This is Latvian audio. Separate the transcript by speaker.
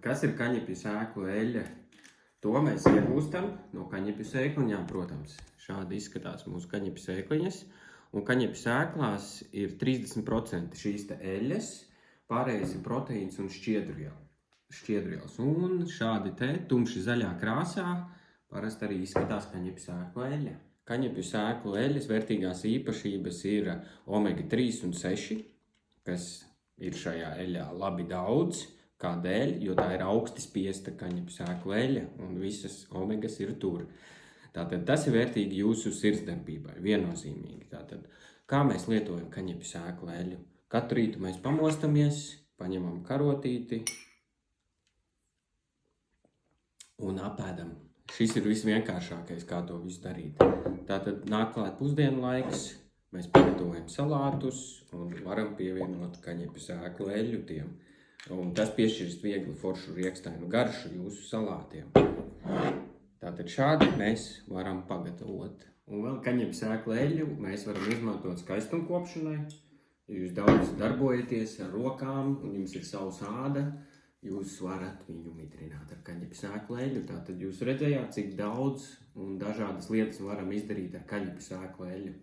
Speaker 1: kas ir kaņepju sēklu eļļa? To mēs iegūstam no kaņepju sēkliņām, protams. Šādi izskatās mūsu kaņepju sēkliņas. Un kaņepju sēklās ir 30% šīs te eļļas, pārējais ir proteīns un šķiedrvielas. Un šādi te tumši zaļā krāsā parasti arī izskatās kaņepju sēklu eļļa. Kaņepju sēklu eļļas vērtīgās īpašības ir omega 3 un 6, kas ir šajā eļļā labi daudz. Kādēļ? Jo tā ir augsti spiesta kaņepju sēklu eļļa un visas omegas ir tur. Tātad tas ir vērtīgi jūsu sirdsdarbībai, viennozīmīgi. Tātad, kā mēs lietojam kaņepju sēklu eļļu? Katru rītu mēs pamostamies, paņemam karotīti un apēdam. Šis ir visvienkāršākais, kā to visu darīt. Tātad nāk klāt pusdienu laiks, mēs pagatavojam salātus un varam pievienot kaņepju sēklu eļļu tiem. Un tas piešķirs viegli foršu riekstainu garšu jūsu salātiem. Tātad šādi mēs varam pagatavot. Un vēl kaņepju sēklu eļļu mēs varam izmantot skaistumkopšanai. Ja jūs daudz darbojaties ar rokām un jums ir sausa āda, jūs varat viņu mitrināt ar kaņepju sēklu eļļu. Tātad jūs redzējāt, cik daudz un dažādas lietas varam izdarīt ar kaņepju sēklu eļļu.